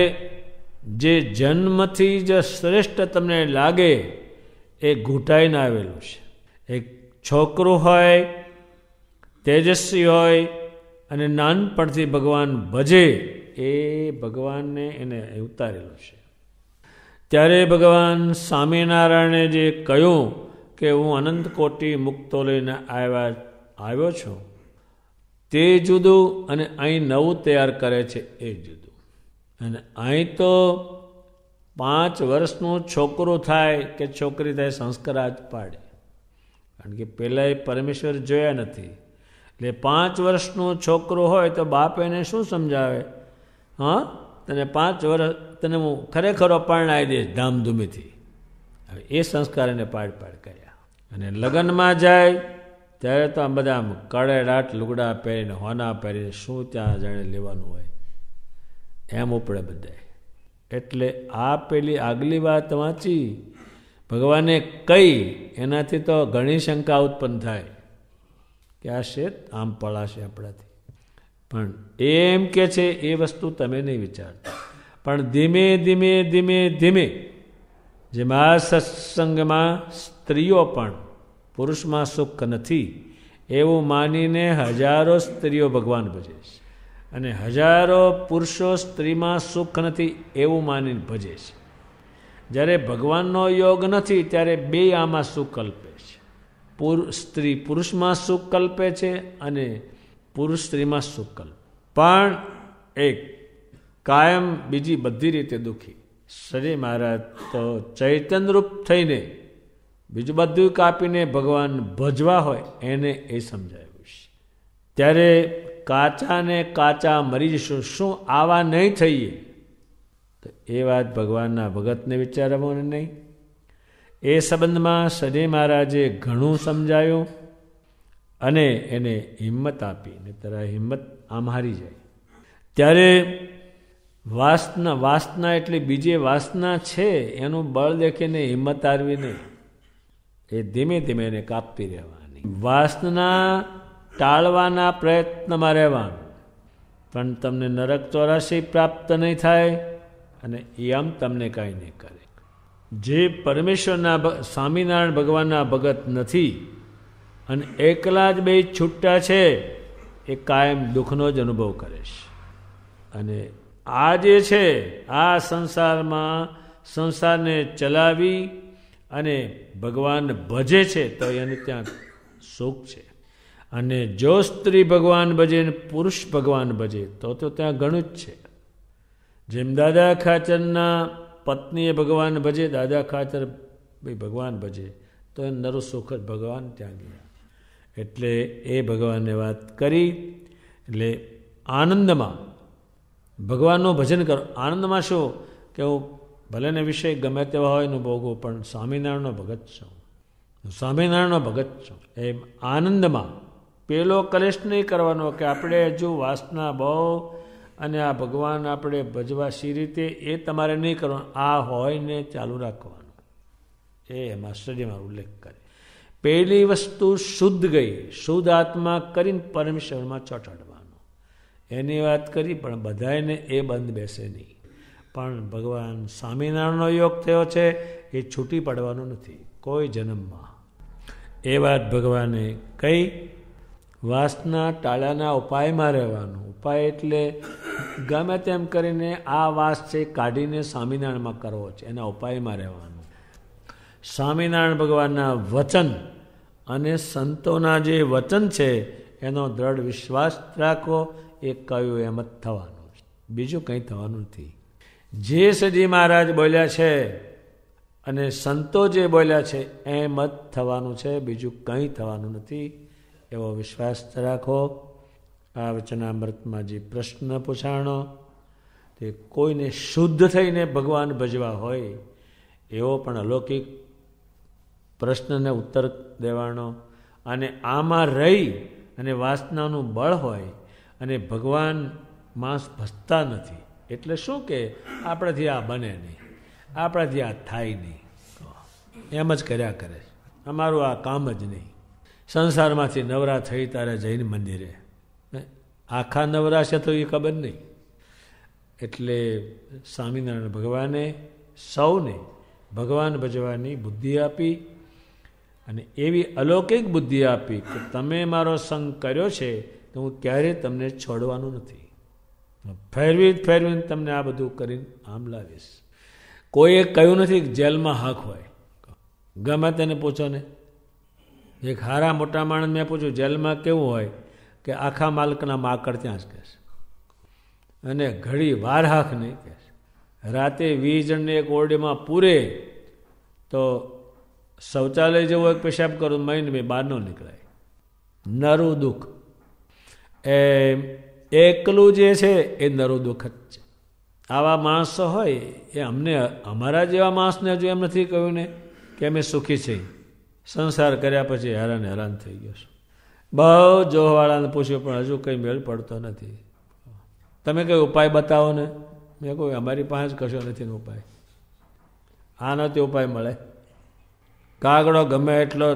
જે જન્મથી જ શ્રેષ્ઠ તમને લાગે એ ઘૂંટાઈને આવેલું છે. એક છોકરું હોય, તેજસ્વી હોય અને નાનપણથી ભગવાન ભજે એ ભગવાનને એને ઉતારેલું છે. ત્યારે ભગવાન સ્વામિનારાયણે જે કહ્યું કે હું અનંત કોટી મુક્તો લઈને આવ્યો છું તે જુદું અને અહીં નવું તૈયાર કરે છે એ જુદું. અને અહીં તો 5 વર્ષનું છોકરું થાય કે છોકરી થાય સંસ્કાર જ પાડે. કારણ કે પહેલાં એ પરમેશ્વર જોયા નથી. એટલે 5 વર્ષનું છોકરું હોય તો બાપ એને શું સમજાવે? હા, તને 5 વર્ષ તને હું ખરેખર પરણાવી દઈશ ધામધૂમીથી. હવે એ સંસ્કાર એને પાડ કર્યા. અને લગ્નમાં જાય ત્યારે તો આમ બધા આમ કડેડાટ લુગડા પહેરીને હોના પહેરીને શું ત્યાં જાણે લેવાનું હોય એમ ઉપડે બધા. એટલે આ પેલી આગલી વાત વાંચી ભગવાને કહી એનાથી તો ઘણી શંકા ઉત્પન્ન થાય કે આ શેત આમ પડાશે આપણાથી. પણ એમ કે છે એ વસ્તુ તમે નહીં વિચારતા. પણ ધીમે ધીમે ધીમે ધીમે જેમ આ સત્સંગમાં સ્ત્રીઓ પણ પુરુષમાં સુખ નથી એવું માનીને હજારો સ્ત્રીઓ ભગવાન ભજે છે અને હજારો પુરુષો સ્ત્રીમાં સુખ નથી એવું માનીને ભજે છે. જ્યારે ભગવાનનો યોગ નથી ત્યારે બે આમાં સુખ કલ્પે છે. સ્ત્રી પુરુષમાં સુખ કલ્પે છે અને પુરુષ સ્ત્રીમાં સુખ કલ્પે. પણ એક કાયમ બીજી બધી રીતે દુઃખી. શ્રી મહારાજ તો ચૈતન્યરૂપ થઈને બીજું બધું કાપીને ભગવાન ભજવા હોય એને એ સમજાવ્યું છે. ત્યારે કાચા ને કાચા મરી જશું, શું આવા નહીં થઈએ? તો એ વાત ભગવાનના ભગતને વિચારવાનું નહીં. એ સંબંધમાં સજી મહારાજે ઘણું સમજાયું અને એને હિંમત આપી, ને તારા હિંમત આમ હારી જાય. ત્યારે વાસના એટલે બીજી વાસના છે એનું બળ દેખીને હિંમત હારવી નહીં, એ ધીમે ધીમે એને કાપતી રહેવાની. વાસના ટાળવાના પ્રયત્નમાં રહેવાનું, પણ તમને નરક 84 પ્રાપ્ત નહીં થાય અને એ આમ તમને કાંઈ નહીં કરે. જે પરમેશ્વરના સ્વામિનારાયણ ભગવાનના ભગત નથી અને એકલા જ બે છૂટા છે, એ કાયમ દુઃખનો જ અનુભવ કરે છે. અને આ જે છે આ સંસારને ચલાવી અને ભગવાન ભજે છે તો એને ત્યાં સુખ છે. અને જો સ્ત્રી ભગવાન ભજે ને પુરુષ ભગવાન ભજે તો ત્યાં ઘણું જ છે. જેમ દાદા ખાચરના પત્નીએ ભગવાન ભજે, દાદા ખાચર ભગવાન ભજે તો એ નરું સુખ જ ભગવાન ત્યાં ગયા. એટલે એ ભગવાનને વાત કરી. એટલે આનંદમાં ભગવાનનું ભજન કરો. આનંદમાં શું કે હું ભલેને વિષય ગમે તેવા હોય એનું ભોગવું, પણ સ્વામિનારાયણનો ભગત છું, સ્વામિનારાયણનો ભગત છું. એમ આનંદમાં પેલો કલેશ નહીં કરવાનો કે આપણે હજુ વાસના બહુ અને આ ભગવાન આપણે ભજવા સી રીતે, એ તમારે નહીં કરવાનું. આ હોય ને ચાલુ રાખવાનું. એ માસ્ટરજીમાં ઉલ્લેખ કરે. પહેલી વસ્તુ શુદ્ધ ગઈ, શુદ્ધ આત્મા કરીને પરમેશ્વરમાં ચોંટાડવાનું, એની વાત કરી. પણ બધાને એ બંધ બેસે નહીં. પણ ભગવાન સ્વામિનારાયણનો યોગ થયો છે એ છૂટી પડવાનો નથી કોઈ જન્મમાં. એ વાત ભગવાને કઈ. વાસના ટાળાના ઉપાયમાં રહેવાનું. ઉપાય એટલે ગમે તેમ કરીને આ વાસ છે કાઢીને સ્વામિનારાયણમાં કરવો છે, એના ઉપાયમાં રહેવાનું. સ્વામિનારાયણ ભગવાનના વચન અને સંતોના જે વચન છે એનો દ્રઢ વિશ્વાસ રાખો. એ કહ્યું એમ જ થવાનું, બીજું કંઈ થવાનું નથી. જે સજી મહારાજ બોલ્યા છે અને સંતો જે બોલ્યા છે એમ જ થવાનું છે, બીજું કંઈ થવાનું નથી. એવો વિશ્વાસ રાખો. આ વચનામૃતમાં જે પ્રશ્ન પૂછાણો તે કોઈને શુદ્ધ થઈને ભગવાન ભજવા હોય એવો પણ અલૌકિક પ્રશ્નને ઉત્તર દેવાનો. અને આમાં રહી અને વાસનાનું બળ હોય અને ભગવાન માણસ ભજતા નથી, એટલે શું કે આપણાથી આ બને નહીં, આપણાથી આ થાય નહીં, એમ જ કર્યા કરે. અમારું આ કામ જ નહીં. સંસારમાંથી નવરા થઈ તારે જૈન મંદિરે, આખા નવરા છે તો એ ખબર નહીં. એટલે સ્વામિનારાયણ ભગવાને સૌને ભગવાન ભજવાની બુદ્ધિ આપી અને એવી અલૌકિક બુદ્ધિ આપી કે તમે મારો સંગ કર્યો છે તો હું ક્યારેય તમને છોડવાનું નથી. ફેરવીને તમને આ બધું કરીને આમ લાવીશ. કોઈએ કહ્યું નથી કે જેલમાં હક હોય. ગમે તેને પૂછો ને. એક હારા મોટા માણસ મેં પૂછ્યું જેલમાં કેવું હોય કે આખા માલકના માકડ ત્યાં જ કહેશે અને ઘડી વાર હાક નહીં કહેશે. રાતે 20 જણને એક ઓરડીમાં પૂરે તો શૌચાલય જેવું એક પેશાબ કરું મહિને મેં બહાર ન નીકળાય. નરું દુઃખ એ એકલું જે છે એ નરું દુઃખ જ છે. આવા માણસો હોય એ અમને અમારા જેવા માણસને હજુ એમ નથી કહ્યું ને કે અમે સુખી છીએ. સંસાર કર્યા પછી હેરાન થઈ ગયો છું. બહુ જોવાળાને પૂછ્યું પણ હજુ કંઈ મેળ પડતો નથી. તમે કંઈ ઉપાય બતાવો ને. મેં કહ્યું અમારી પાસે કશો નથી ને ઉપાય. આનાથી ઉપાય મળે. કાગડો ગમે એટલો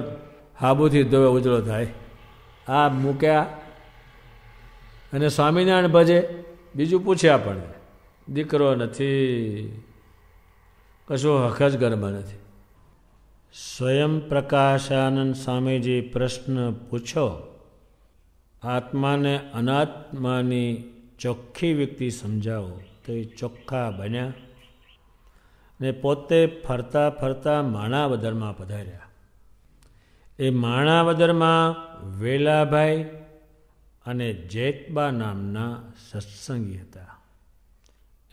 હાબુથી ધોવે ઉજળો થાય. આ મૂક્યા અને સ્વામિનારાયણ ભજે. બીજું પૂછે આપણને દીકરો નથી, કશું હક જ ઘરમાં નથી. સ્વયં પ્રકાશાનંદ સ્વામીજી પ્રશ્ન પૂછો, આત્માને અનાત્માની ચોખ્ખી વ્યક્તિ સમજાવો તો એ ચોખ્ખા બન્યા ને પોતે ફરતા ફરતા માણાવદરમાં પધાર્યા. એ માણાવદરમાં વેલાભાઈ અને જેઠબા નામના સત્સંગી હતા.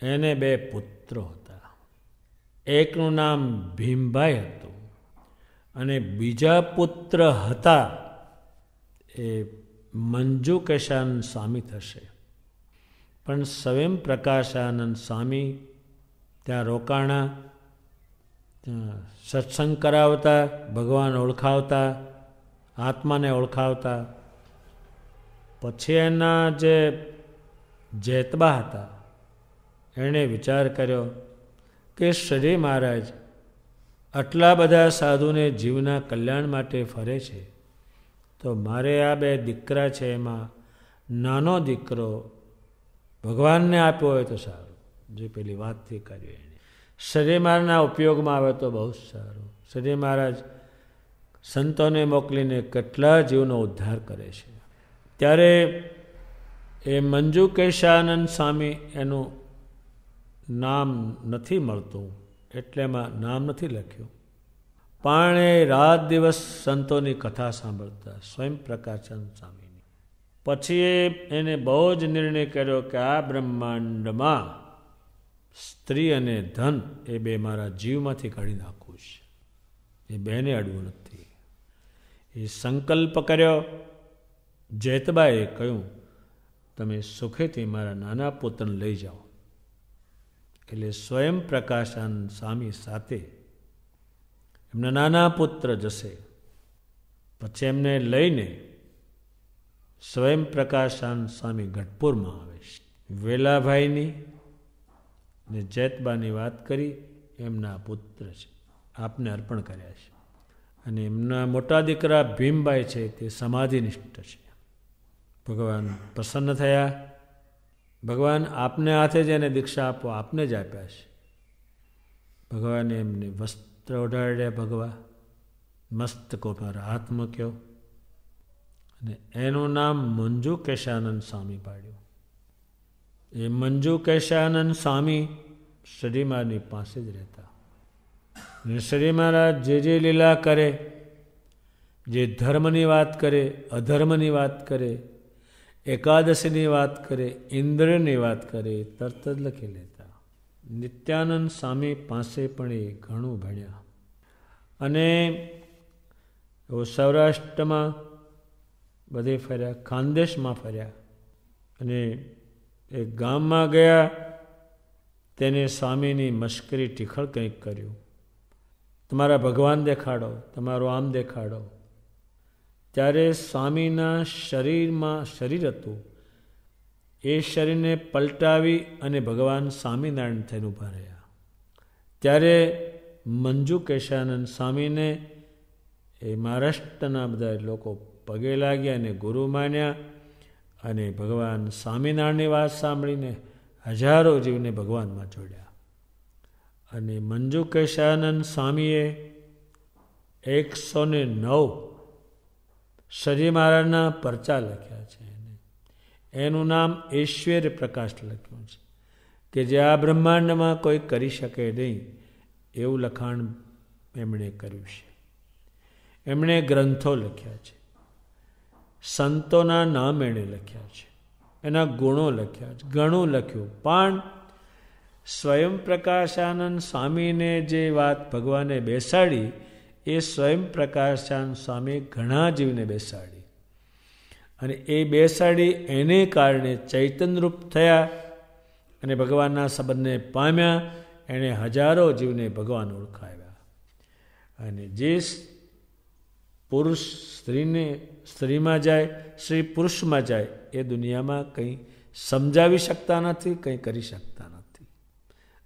એને 2 પુત્રો હતા. એકનું નામ ભીમભાઈ હતું અને બીજા પુત્ર હતા એ મંજુ કેશાનંદ સ્વામી થશે. પણ સ્વયં પ્રકાશાનંદ સ્વામી ત્યાં રોકાણા, ત્યાં સત્સંગ કરાવતા, ભગવાન ઓળખાવતા, આત્માને ઓળખાવતા. પછી એના જે જેતબા હતા એણે વિચાર કર્યો કે શ્રી મહારાજ આટલા બધા સાધુને જીવના કલ્યાણ માટે ફરે છે, તો મારે આ બે દીકરા છે એમાં નાનો દીકરો ભગવાનને આપ્યો હોય તો સારું. જે પેલી વાતથી કર્યું એને શ્રી મહારાજના ઉપયોગમાં આવે તો બહુ સારું. શ્રી મહારાજ સંતોને મોકલીને કેટલા જીવનો ઉદ્ધાર કરે છે. ત્યારે એ મંજુકેશાનંદ સ્વામી એનું નામ નથી મળતું એટલે એમાં નામ નથી લખ્યું, પણ એ રાત દિવસ સંતોની કથા સાંભળતા સ્વયં પ્રકાશાનંદ સ્વામીની. પછી એને બહુ જ નિર્ણય કર્યો કે આ બ્રહ્માંડમાં સ્ત્રી અને ધન એ બે મારા જીવમાંથી કાઢી નાખવું છે, એ બેને અડવું નથી. એ સંકલ્પ કર્યો. જેતબાએ કહ્યું તમે સુખેથી મારા નાના પુત્રને લઈ જાઓ. એટલે સ્વયં પ્રકાશાનંદ સ્વામી સાથે એમના નાના પુત્ર જશે. પછી એમને લઈને સ્વયં પ્રકાશાનંદ સ્વામી ગઢપુરમાં આવે છે. વેલાભાઈની ને જેતબાની વાત કરી, એમના પુત્ર છે, આપને અર્પણ કર્યા છે. અને એમના મોટા દીકરા ભીમભાઈ છે તે સમાધિનિષ્ઠ છે. ભગવાન પ્રસન્ન થયા. ભગવાન આપને હાથે જ એને દીક્ષા આપો, આપને જ આપ્યા છે. ભગવાને એમને વસ્ત્ર ઓઢાડ્યા. ભગવા મસ્તકો પર હાથ મૂક્યો અને એનું નામ મંજુકેશાનંદ સ્વામી પાડ્યું. એ મંજુકેશાનંદ સ્વામી શ્રી મહારાજની પાસે જ રહેતા. શ્રી મહારાજ જે લીલા કરે, જે ધર્મની વાત કરે, અધર્મની વાત કરે, એકાદશીની વાત કરે, ઇન્દ્રની વાત કરે, તરત જ લખી લેતા. નિત્યાનંદ સ્વામી પાસે પણ એ ઘણું ભણ્યા. અને સૌરાષ્ટ્રમાં બધે ફર્યા, ખાનદેશમાં ફર્યા. અને એક ગામમાં ગયા, તેને સ્વામીની મશ્કરી ટીખળ કંઈક કર્યું. તમારા ભગવાન દેખાડો, તમારું આમ દેખાડો. ત્યારે સ્વામીના શરીરમાં શરીર હતું, એ શરીરને પલટાવી અને ભગવાન સ્વામિનારાયણ થઈને ઊભા રહ્યા. ત્યારે મંજુકેશાનંદ સ્વામીને એ મહારાષ્ટ્રના બધા લોકો પગે લાગ્યા અને ગુરુ માન્યા. અને ભગવાન સ્વામિનારાયણની વાત સાંભળીને હજારો જીવને ભગવાનમાં જોડ્યા. અને મંજુકેશાનંદ સ્વામીએ 109 શ્રી મહારાજના પરચા લખ્યા છે. એનું નામ ઐશ્વર્ય પ્રકાશ લખ્યું છે, કે જે આ બ્રહ્માંડમાં કોઈ કરી શકે નહીં એવું લખાણ એમણે કર્યું છે. એમણે ગ્રંથો લખ્યા છે, સંતોના નામ એણે લખ્યા છે, એના ગુણો લખ્યા છે, ઘણું લખ્યું. પણ સ્વયં પ્રકાશાનંદ સ્વામીને જે વાત ભગવાને બેસાડી એ સ્વયં પ્રકાશાનંદ સ્વામી ઘણા જીવને બેસાડી. અને એ બેસાડી એને કારણે ચૈતન્યરૂપ થયા અને ભગવાનના સંબંધને પામ્યા. એણે હજારો જીવને ભગવાન ઓળખાવ્યા. અને જે પુરુષ સ્ત્રીમાં જાય, સ્ત્રી પુરુષમાં જાય, એ દુનિયામાં કંઈ સમજાવી શકતા નથી, કંઈ કરી શકતા નથી,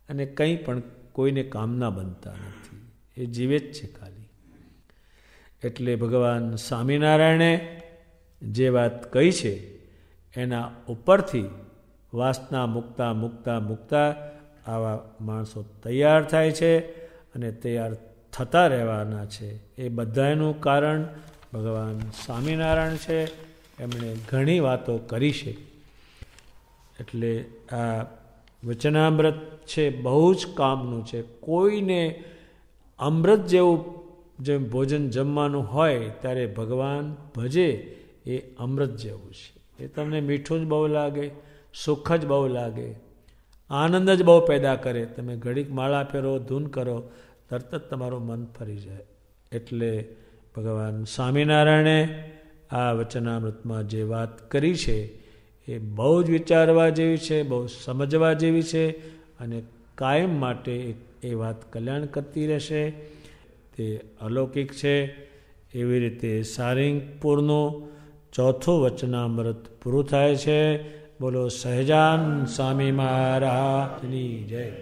અને કંઈ પણ કોઈને કામના બનતા નથી. એ જીવે જ છે ખાલી. એટલે ભગવાન સ્વામિનારાયણે જે વાત કહી છે એના ઉપરથી વાસના મૂકતા મૂકતા મૂકતા આવા માણસો તૈયાર થાય છે અને તૈયાર થતા રહેવાના છે. એ બધાનું કારણ ભગવાન સ્વામિનારાયણ છે. એમણે ઘણી વાતો કરી છે. એટલે આ વચનામૃત છે બહુ જ કામનું છે. કોઈને અમૃત જેવું જેમ ભોજન જમવાનું હોય ત્યારે ભગવાન ભજે એ અમૃત જેવું છે. એ તમને મીઠું જ બહુ લાગે, સુખ જ બહુ લાગે, આનંદ જ બહુ પેદા કરે. તમે ઘડીક માળા ફેરો, ધૂન કરો, તરત જ તમારું મન ફરી જાય. એટલે ભગવાન સ્વામિનારાયણે આ વચનામૃતમાં જે વાત કરી છે એ બહુ જ વિચારવા જેવી છે, બહુ સમજવા જેવી છે. અને કાયમ માટે એ વાત કલ્યાણ કરતી રહેશે. તે અલૌકિક છે. એવી રીતે સારંગપુરનું ચોથું વચનામૃત પૂરું થાય છે. બોલો સહજાન સ્વામી મહારાજની જય.